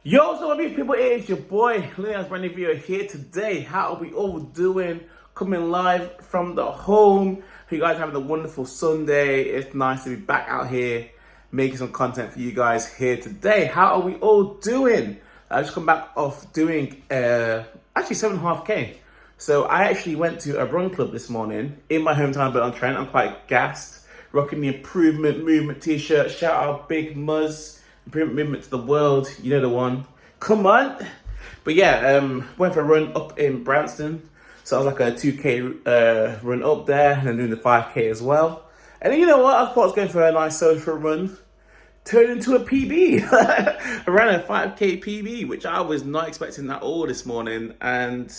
Yo, what's up, people? It's your boy, Leon's brand new video here today. How are we all doing? Coming live from the home. Hope you guys having a wonderful Sunday. It's nice to be back out here making some content for you guys here today. How are we all doing? I just come back off doing actually 7.5K. So I actually went to a run club this morning in my hometown, but on Trent. I'm quite gassed. Rocking the Improvement Movement t-shirt. Shout out Big Muzz. Improvement Movement to the world. You know the one. Come on. But yeah, went for a run up in Branston. So I was like a 2K run up there and then doing the 5K as well. And then, you know what? I thought I was going for a nice social run. Turned into a PB. I ran a 5K PB, which I was not expecting at all this morning. And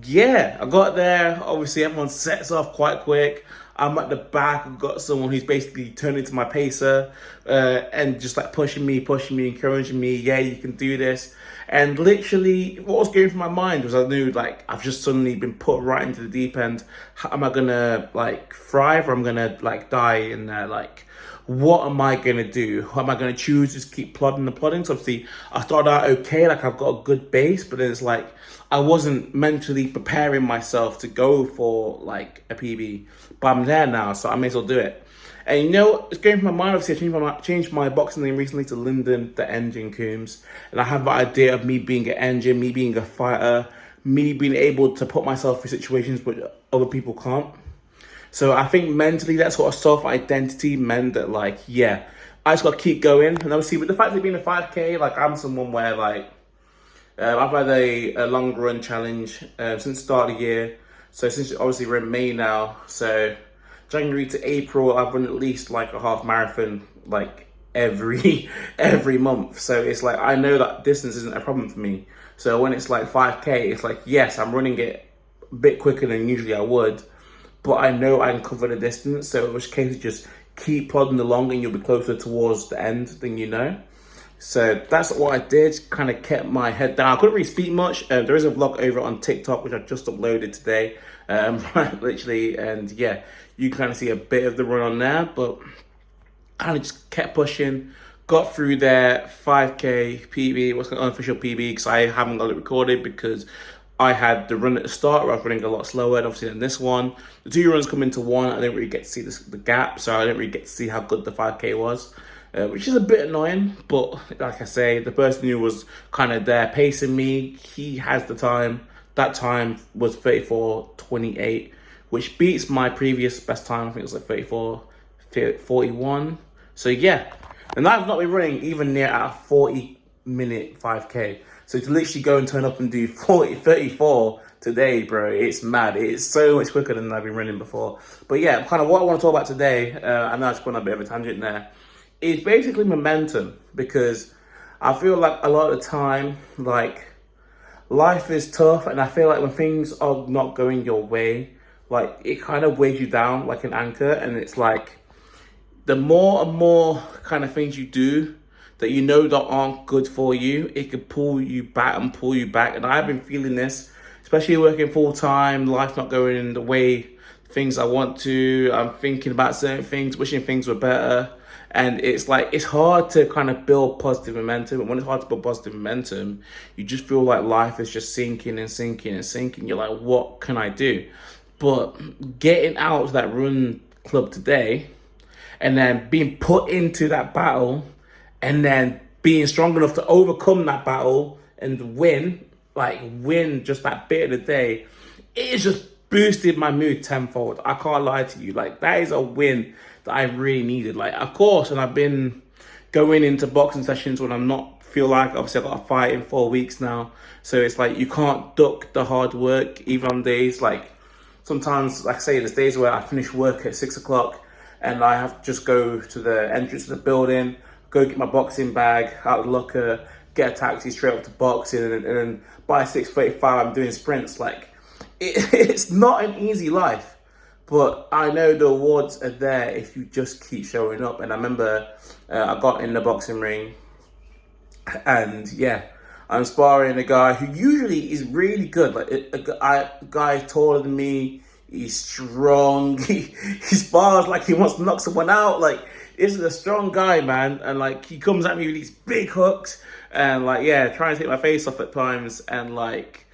yeah, I got there. Obviously, everyone sets off quite quick. I'm at the back. I've got someone who's basically turned into my pacer and just like pushing me, encouraging me. Yeah, you can do this. And literally, what was going through my mind was I knew like I've just suddenly been put right into the deep end. How am I gonna like thrive, or I'm gonna like die in there? Like, what am I gonna do? What am I gonna choose? Just keep plodding and plodding. So obviously, I started out okay. Like I've got a good base, but then it's like I wasn't mentally preparing myself to go for like a PB, but I'm there now, so I may as well do it. And you know, it's going through my mind. Obviously, I changed my boxing name recently to Lyndon the Engine Coombs, and I have the idea of me being an engine, me being a fighter, me being able to put myself through situations which other people can't. So I think mentally, that sort of self-identity meant that like, yeah, I just got to keep going. And obviously, with the fact of being a 5K, like I'm someone where like, I've had a long run challenge since the start of the year. So since obviously we're in May now, so January to April, I've run at least like a half marathon like every month. So it's like I know that distance isn't a problem for me. So when it's like 5K, it's like yes, I'm running it a bit quicker than usually I would, but I know I can cover the distance. So in which case, just keep plodding along, and you'll be closer towards the end than you know. So that's what I did, kind of kept my head down. I couldn't really speak much. There is a vlog over on TikTok, which I just uploaded today, literally. And yeah, you kind of see a bit of the run on there, but I kind of just kept pushing, got through there, 5K PB. It wasn't an unofficial PB because I haven't got it recorded because I had the run at the start where I was running a lot slower, and obviously than this one. The two runs come into one. I didn't really get to see the gap, so I didn't really get to see how good the 5K was. Which is a bit annoying, but like I say, the person who was kind of there pacing me, he has the time. That time was 34:28, which beats my previous best time. I think it was like 34:41. So yeah, and I've not been running even near at a 40-minute 5K. So to literally go and turn up and do 34 today, bro, it's mad. It's so much quicker than I've been running before. But yeah, kind of what I want to talk about today, I know I just went on a bit of a tangent there, it's basically momentum, because I feel like a lot of the time, like, life is tough, and I feel like when things are not going your way, like, it kind of weighs you down like an anchor, and it's like, the more and more kind of things you do that you know that aren't good for you, it could pull you back and pull you back, and I've been feeling this, especially working full-time, life not going in the way things I want to, I'm thinking about certain things, wishing things were better. And it's like, it's hard to kind of build positive momentum. And when it's hard to build positive momentum, you just feel like life is just sinking and sinking and sinking. You're like, what can I do? But getting out of that run club today and then being put into that battle and then being strong enough to overcome that battle and win just that bit of the day, it's just boosted my mood tenfold. I can't lie to you. Like, that is a win that I really needed. Like, of course, and I've been going into boxing sessions when I'm not feel like, obviously I've got a fight in 4 weeks now. So it's like, you can't duck the hard work, even on days like, sometimes, like I say, there's days where I finish work at 6 o'clock and I have to just go to the entrance of the building, go get my boxing bag out of the locker, get a taxi straight up to boxing, and then by 6:35 I'm doing sprints. Like, it's not an easy life, but I know the awards are there if you just keep showing up. And I remember I got in the boxing ring, and yeah, I'm sparring a guy who usually is really good. Like a guy taller than me, he's strong, he spars like he wants to knock someone out. Like, This is a strong guy, man, and like he comes at me with these big hooks, and like trying to take my face off at times, and like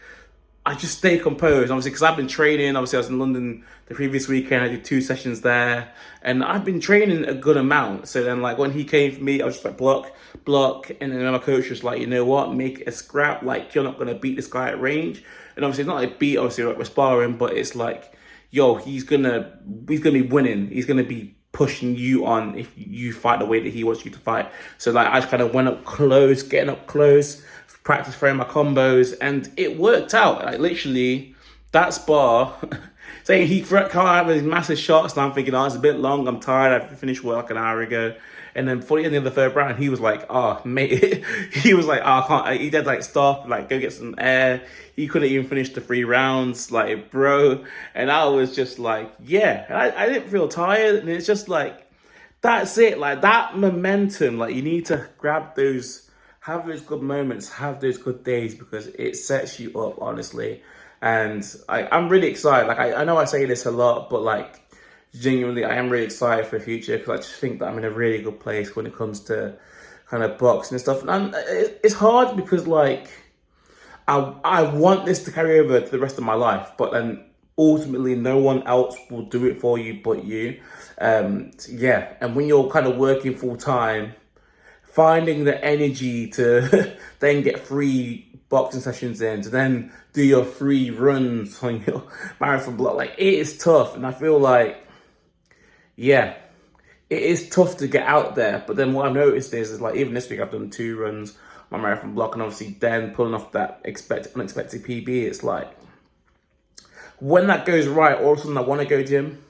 I just stay composed, obviously, because I've been training. Obviously, I was in London the previous weekend. I did 2 sessions there, and I've been training a good amount. So then, like, when he came for me, I was just like, block. And then my coach was like, you know what, make it a scrap. Like, you're not going to beat this guy at range. And obviously, it's not like beat, obviously, like we're sparring, but it's like, yo, he's gonna be winning. He's going to be pushing you on if you fight the way that he wants you to fight. So, like, I just kind of went up close, getting up close, practice throwing my combos, and it worked out. Like literally, that spar, saying he can't have his massive shots, and I'm thinking, oh, it's a bit long, I'm tired, I finished work like an hour ago. And then for the end of the third round, he was like, oh, mate, he was like, oh, I can't, he did like stop, like go get some air. He couldn't even finish the 3 rounds, like, bro. And I was just like, yeah, and I didn't feel tired. And it's just like, that's it, like that momentum, like you need to grab those, have those good moments, have those good days, because it sets you up, honestly. And I'm really excited. Like, I know I say this a lot, but like, genuinely, I am really excited for the future, because I just think that I'm in a really good place when it comes to kind of boxing and stuff. And it's hard because like, I want this to carry over to the rest of my life, but then ultimately no one else will do it for you but you. And when you're kind of working full time, finding the energy to then get 3 boxing sessions in, to then do your 3 runs on your marathon block, like it is tough. And I feel like, it is tough to get out there. But then what I've noticed is like, even this week I've done 2 runs on my marathon block, and obviously then pulling off that unexpected PB. It's like, when that goes right, all of a sudden I want to go gym.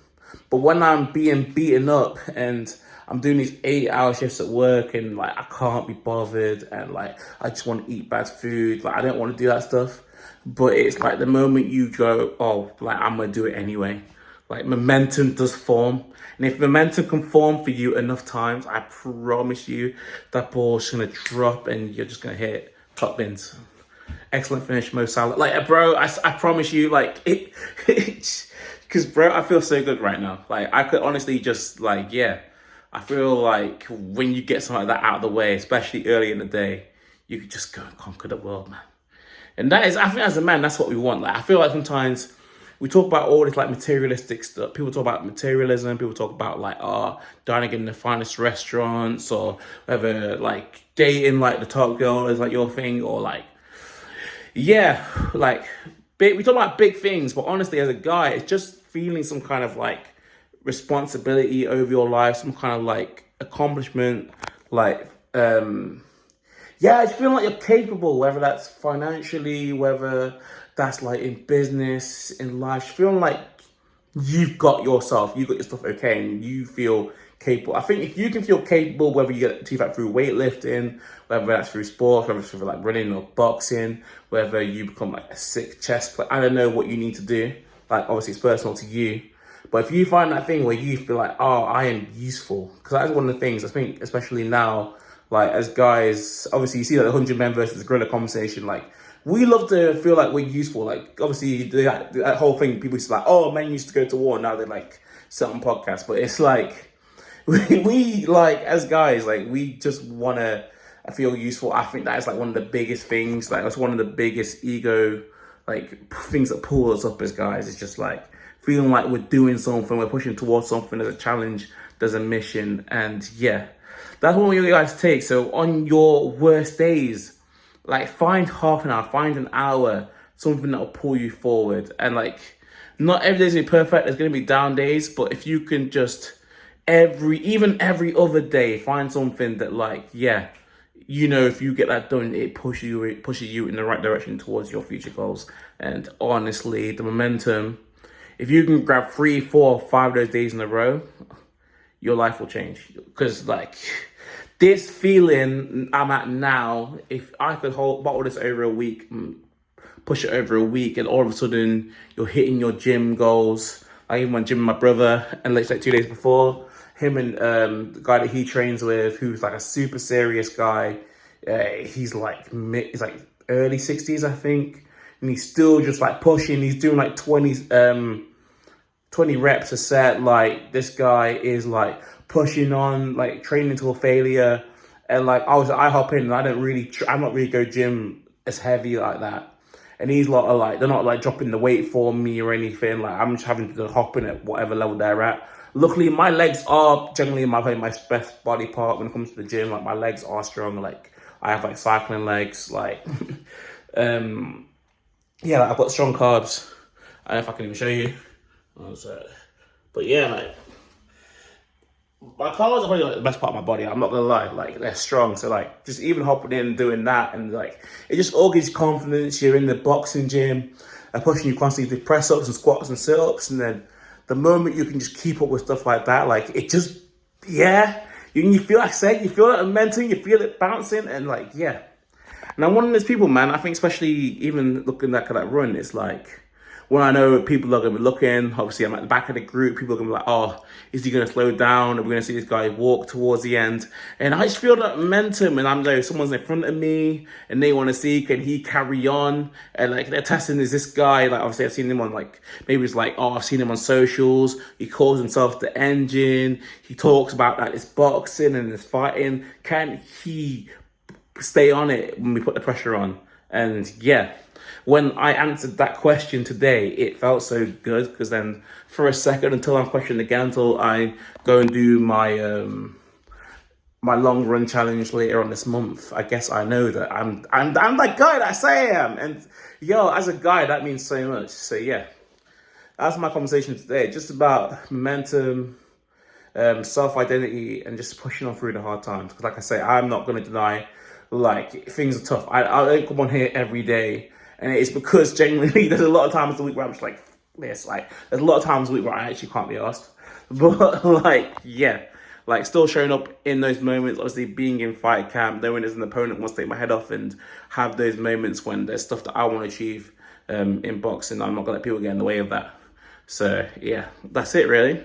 But when I'm being beaten up and I'm doing these 8-hour shifts at work, and like I can't be bothered, and like I just want to eat bad food, like I don't want to do that stuff. But it's like the moment you go, oh, like I'm gonna do it anyway, like momentum does form. And if momentum can form for you enough times, I promise you that ball's gonna drop and you're just gonna hit top bins. Excellent finish, Mo Salah. Like, bro, I promise you, like it because bro, I feel so good right now. Like I could honestly just like, I feel like when you get something like that out of the way, especially early in the day, you could just go and conquer the world, man. And that is, I think as a man, that's what we want. Like, I feel like sometimes we talk about all this like materialistic stuff. People talk about materialism. People talk about like, dining in the finest restaurants, or whether like dating like the top girl is like your thing, or like, like big. We talk about big things, but honestly, as a guy, it's just feeling some kind of like responsibility over your life, some kind of like accomplishment, like it's feeling like you're capable, whether that's financially, whether that's like in business, in life, feeling like you've got your stuff okay, and you feel capable. I think if you can feel capable, whether you get achieve that through weightlifting, whether that's through sports, whether it's through like running or boxing, whether you become like a sick chess player, I don't know what you need to do. Like obviously it's personal to you. But if you find that thing where you feel like, oh, I am useful, because that's one of the things, I think, especially now, like as guys, obviously you see like the 100 men versus gorilla conversation, like we love to feel like we're useful. Like obviously that whole thing, people used to like, oh, men used to go to war, now they're like sit on podcasts. But it's like, we like as guys, like we just want to feel useful. I think that is like one of the biggest things, like that's one of the biggest ego, like things that pull us up as guys. It's just like, feeling like we're doing something, we're pushing towards something, there's a challenge, there's a mission, and that's what you guys take. So on your worst days, like find half an hour, find an hour, something that will pull you forward. And like, not every day's gonna be perfect, there's gonna be down days, but if you can just every other day, find something that like, if you get that done, it pushes you in the right direction towards your future goals. And honestly, the momentum, if you can grab 3, 4, 5 of those days in a row, your life will change. Because like this feeling I'm at now, if I could bottle this over a week, push it over a week, and all of a sudden you're hitting your gym goals. I even went gym with my brother, and like 2 days before, him and the guy that he trains with, who's like a super serious guy, he's like early 60s, I think. And he's still just like pushing. He's doing like 20 reps a set. Like this guy is like pushing on, like training till failure. And like I hop in and I don't really, I'm not really go gym as heavy like that. And these lot are like, they're not like dropping the weight for me or anything. Like I'm just having to hop in at whatever level they're at. Luckily, my legs are generally my best body part when it comes to the gym. Like my legs are strong. Like I have like cycling legs. Like, yeah, like, I've got strong calves. I don't know if I can even show you. But yeah, like my calves are probably like the best part of my body. I'm not gonna lie, like they're strong. So like just even hopping in and doing that, and like it just all gives you confidence. You're in the boxing gym, and pushing you constantly to press ups and squats and sit ups, and then the moment you can just keep up with stuff like that, like it just yeah, you feel like I said, you feel it momentum, you feel it bouncing, and like yeah. And I'm one of those people, man. I think especially even looking back at that run, it's like when I know people are going to be looking, obviously I'm at the back of the group, people are going to be like, oh, is he going to slow down? Are we going to see this guy walk towards the end? And I just feel that momentum, and I'm like, someone's in front of me and they want to see, can he carry on? And like they're testing, is this guy, like obviously I've seen him on like, maybe it's like, oh, I've seen him on socials. He calls himself the Engine. He talks about that it's boxing and it's fighting. Can he stay on it when we put the pressure on? And yeah, when I answered that question today, it felt so good, because then for a second, until I'm questioned again, until I go and do my my long run challenge later on this month, I guess I know that I'm that guy that I say I am. And yo, as a guy, that means so much. So yeah, that's my conversation today, just about momentum, self-identity, and just pushing on through the hard times. Because like I say, I'm not going to deny, like, things are tough. I don't come on here every day, and it's because genuinely there's a lot of times of the week where I'm just like this. Like there's a lot of times of the week where I actually can't be asked. But like yeah, like still showing up in those moments, obviously being in fight camp, knowing there's an opponent wants to take my head off, and have those moments when there's stuff that I want to achieve in boxing. I'm not gonna let people get in the way of that. So yeah, that's it really.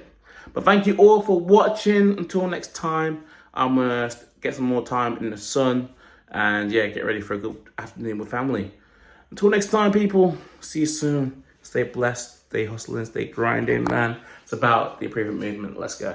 But thank you all for watching. Until next time, I'm gonna get some more time in the sun, and yeah, get ready for a good afternoon with family. Until next time, people, see you soon. Stay blessed, stay hustling, stay grinding, man. It's about the improvement movement. Let's go.